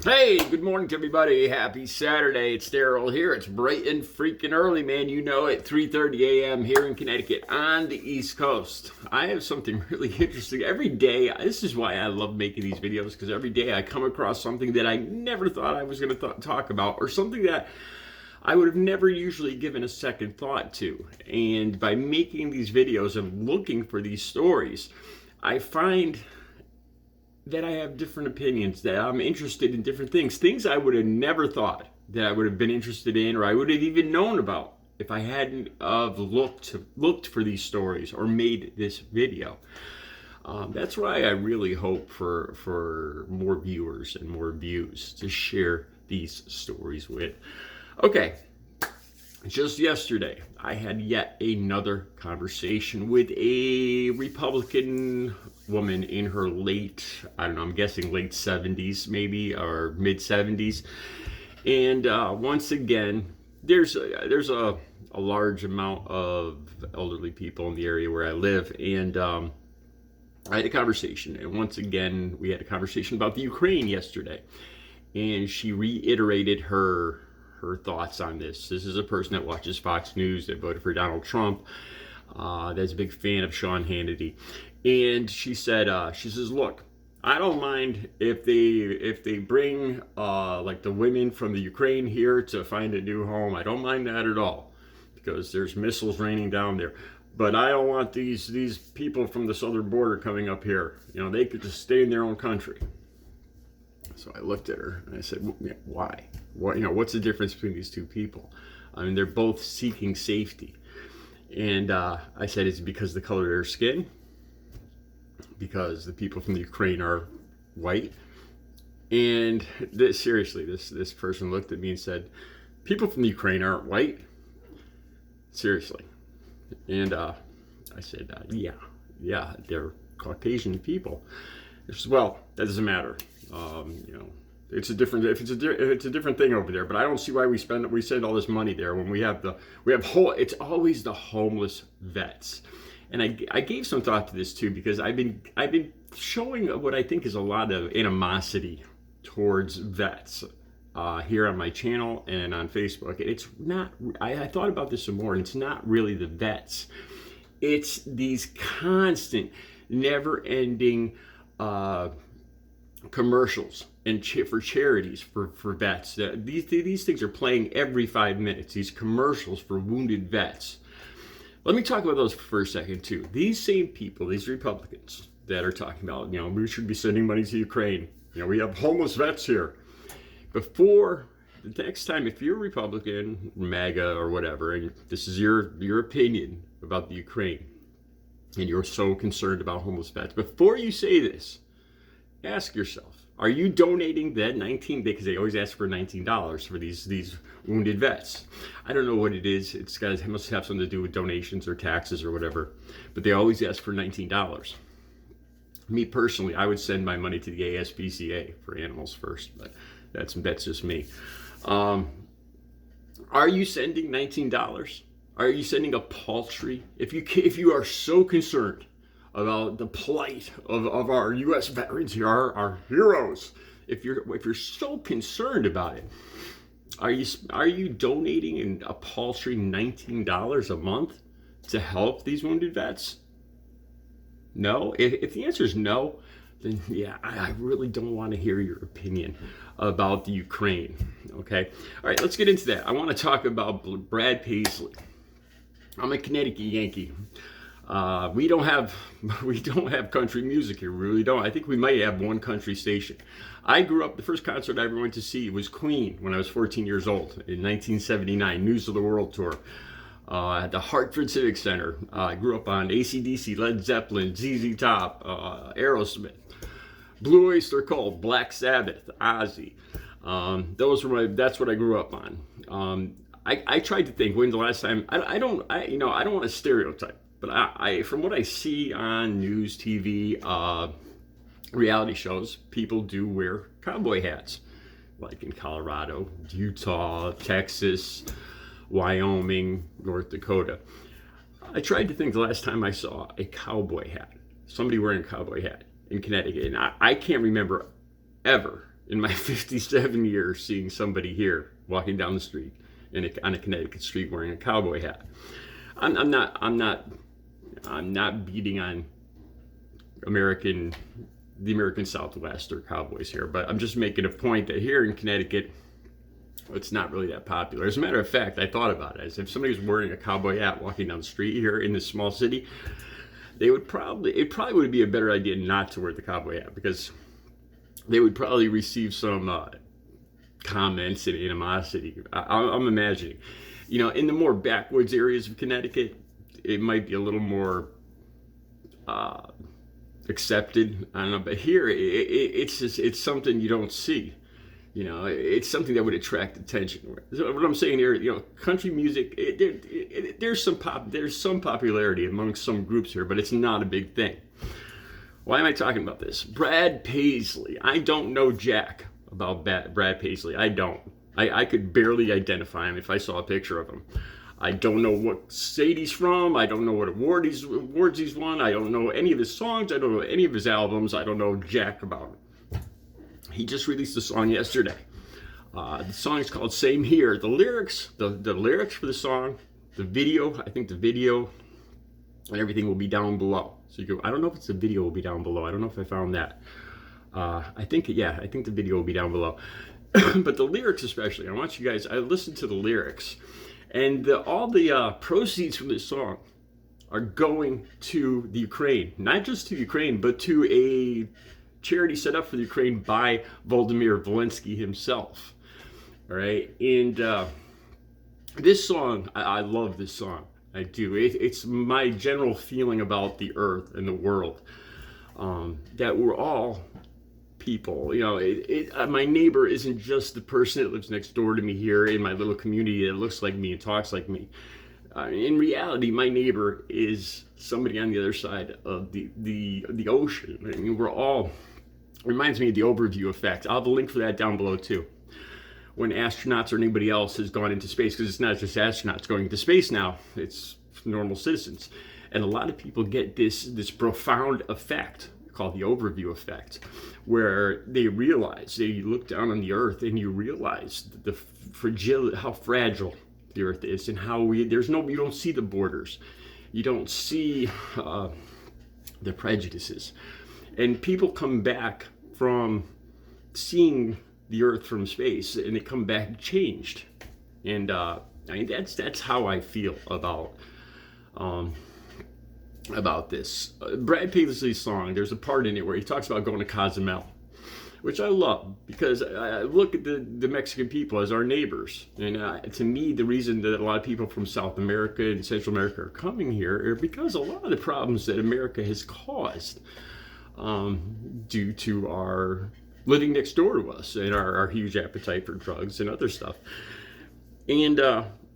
Hey, good morning to everybody. Happy Saturday. It's Daryl here. It's bright and freaking early, man. You know it. 3:30 a.m. here in Connecticut on the East Coast. I have something really interesting. Every day, this is why I love making these videos, because every day I come across something that I never thought I was going to talk about, or something that I would have never usually given a second thought to. And by making these videos and looking for these stories, I find that I have different opinions, that I'm interested in different things I would have never thought that I would have been interested in, or I would have even known about if I hadn't looked for these stories or made this video. That's why I really hope for more viewers and more views to share these stories with. Okay, just yesterday, I had yet another conversation with a Republican woman in her late, I don't know, I'm guessing late 70s maybe, or mid 70s. And once again, there's a large amount of elderly people in the area where I live. And I had a conversation. And once again, we had a conversation about the Ukraine yesterday. And she reiterated her thoughts on this. This is a person that watches Fox News, that voted for Donald Trump, that's a big fan of Sean Hannity. And she said, look, I don't mind if they bring like the women from the Ukraine here to find a new home. I don't mind that at all, because there's missiles raining down there. But I don't want these people from the southern border coming up here. You know, they could just stay in their own country. So I looked at her and I said, why? What's the difference between these two people? I mean, they're both seeking safety. And I said, it's because the color of their skin, because the people from the Ukraine are white. And seriously, this person looked at me and said, people from the Ukraine aren't white? Seriously. And I said, yeah, they're Caucasian people. She said, well, that doesn't matter. It's a different thing over there. But I don't see why we send all this money there when it's always the homeless vets. And I gave some thought to this too, because I've been showing what I think is a lot of animosity towards vets here on my channel and on Facebook. It's not. I thought about this some more, and it's not really the vets. It's these constant, never-ending commercials and for charities for vets. These things are playing every 5 minutes. These commercials for wounded vets. Let me talk about those for a second too. These same people, these Republicans that are talking about, we should be sending money to Ukraine. We have homeless vets here. Before the next time, if you're a Republican, MAGA or whatever, and this is your opinion about the Ukraine, and you're so concerned about homeless vets, before you say this, ask yourself, are you donating that because they always ask for $19 for these wounded vets. I don't know what it is. It must have something to do with donations or taxes or whatever, but they always ask for $19. Me personally, I would send my money to the ASPCA for animals first, but that's just me. Are you sending $19? Are you sending a paltry? If you are so concerned about the plight of our U.S. veterans here, our heroes, if you're so concerned about it, are you donating a paltry $19 a month to help these wounded vets? No. If the answer is no, then yeah, I really don't want to hear your opinion about the Ukraine. Okay. All right, let's get into that. I want to talk about Brad Paisley. I'm a Connecticut Yankee. We don't have country music here. We really don't. I think we might have one country station. I grew up, the first concert I ever went to see was Queen when I was 14 years old in 1979, News of the World Tour, at the Hartford Civic Center. I grew up on AC/DC, Led Zeppelin, ZZ Top, Aerosmith, Blue Oyster Cult, Black Sabbath, Ozzy. That's what I grew up on. I tried to think when's the last time. I don't want to stereotype. But I from what I see on news, TV, reality shows, people do wear cowboy hats, like in Colorado, Utah, Texas, Wyoming, North Dakota. I tried to think the last time I saw a cowboy hat, somebody wearing a cowboy hat in Connecticut, and I can't remember ever in my 57 years seeing somebody here walking down the street on a Connecticut street wearing a cowboy hat. I'm not beating on the American Southwest or cowboys here, but I'm just making a point that here in Connecticut, it's not really that popular. As a matter of fact, I thought about it. As if somebody was wearing a cowboy hat walking down the street here in this small city, it probably would be a better idea not to wear the cowboy hat, because they would probably receive some comments and animosity. I'm imagining, in the more backwoods areas of Connecticut, it might be a little more accepted. I don't know, but here it's something you don't see. It's something that would attract attention. So what I'm saying here, country music, there's some popularity among some groups here, but it's not a big thing. Why am I talking about this? Brad Paisley. I don't know jack about Brad Paisley. I don't. I could barely identify him if I saw a picture of him. I don't know what state he's from. I don't know what awards he's won. I don't know any of his songs. I don't know any of his albums. I don't know jack about him. He just released a song yesterday. The song is called Same Here. The lyrics for the song, the video, I think the video and everything will be down below. So I don't know if it's the video will be down below. I don't know if I found that. I think the video will be down below. But the lyrics especially, I listened to the lyrics, and all the proceeds from this song are going to the Ukraine. Not just to Ukraine, but to a charity set up for the Ukraine by Volodymyr Zelensky himself. All right, and this song, I love this song. I do. It's my general feeling about the earth and the world, that we're all people. My neighbor isn't just the person that lives next door to me here in my little community that looks like me and talks like me. In reality, my neighbor is somebody on the other side of the ocean. I mean, we're all, reminds me of the overview effect. I'll have a link for that down below too. When astronauts or anybody else has gone into space, because it's not just astronauts going into space now, it's normal citizens. And a lot of people get this profound effect called the overview effect, where they look down on the earth and you realize the fragility, how fragile the earth is, and how you don't see the borders, you don't see the prejudices, and people come back from seeing the earth from space and they come back changed. And that's how I feel about this. Brad Paisley's song, there's a part in it where he talks about going to Cozumel, which I love, because I look at the Mexican people as our neighbors. And to me, the reason that a lot of people from South America and Central America are coming here are because a lot of the problems that America has caused due to our living next door to us and our huge appetite for drugs and other stuff. And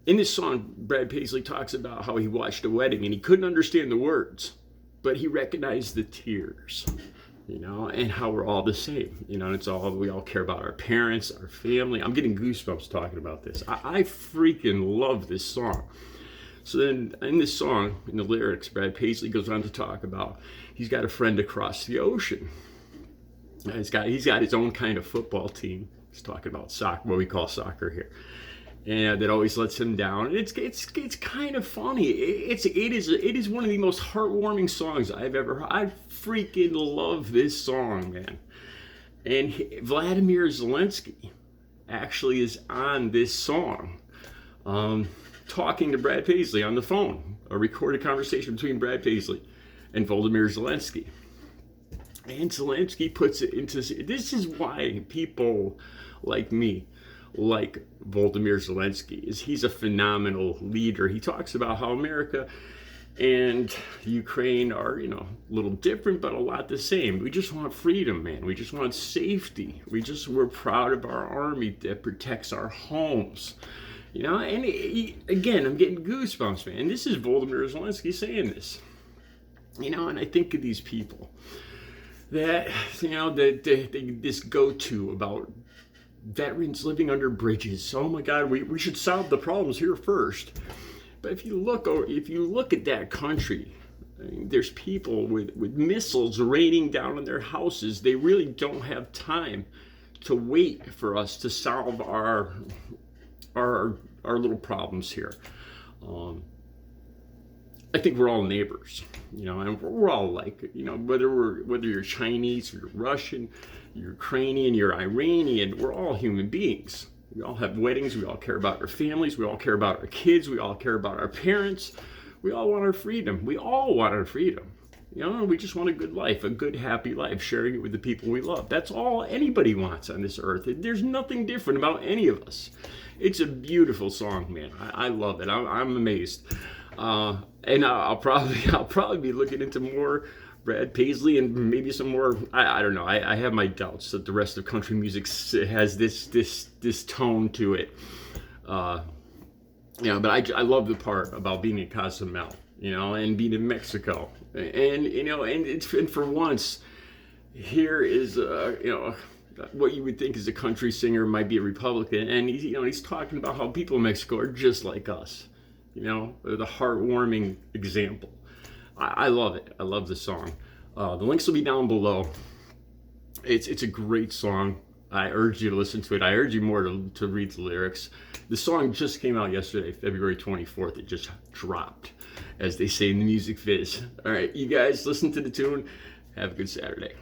in this song, Brad Paisley talks about how he watched a wedding and he couldn't understand the words, but he recognized the tears, and how we're all the same. And we all care about our parents, our family. I'm getting goosebumps talking about this. I freaking love this song. So then in this song, in the lyrics, Brad Paisley goes on to talk about he's got a friend across the ocean. He's got his own kind of football team. He's talking about soccer, what we call soccer here, and that always lets him down. And it's kind of funny. It is one of the most heartwarming songs I've ever heard. I freaking love this song, man. And Volodymyr Zelensky actually is on this song, talking to Brad Paisley on the phone. A recorded conversation between Brad Paisley and Volodymyr Zelensky. And Zelensky puts it into, this is why people like me like Volodymyr Zelensky, is he's a phenomenal leader. He talks about how America and Ukraine are, a little different, but a lot the same. We just want freedom, man. We just want safety. We're proud of our army that protects our homes. And again, I'm getting goosebumps, man. This is Volodymyr Zelensky saying this. And I think of these people that, this go-to about veterans living under bridges. Oh my God, we should solve the problems here first. But if you look at that country, there's people with missiles raining down on their houses. They really don't have time to wait for us to solve our little problems here. I think we're all neighbors, and we're all alike, whether you're Chinese, or you're Russian, you're Ukrainian, you're Iranian, we're all human beings. We all have weddings, we all care about our families, we all care about our kids, we all care about our parents, we all want our freedom. We all want our freedom. We just want a good life, a good, happy life, sharing it with the people we love. That's all anybody wants on this earth. There's nothing different about any of us. It's a beautiful song, man. I love it. I'm amazed. And I'll probably be looking into more Brad Paisley and maybe some more. I don't know. I have my doubts that the rest of country music has this tone to it. But I love the part about being in Cozumel, and being in Mexico, and for once, here is what you would think is a country singer might be a Republican, and he's talking about how people in Mexico are just like us. The heartwarming example. I love it. I love the song. The links will be down below. It's a great song. I urge you to listen to it. I urge you more to read the lyrics. The song just came out yesterday, February 24th. It just dropped, as they say in the music biz. All right, you guys, listen to the tune. Have a good Saturday.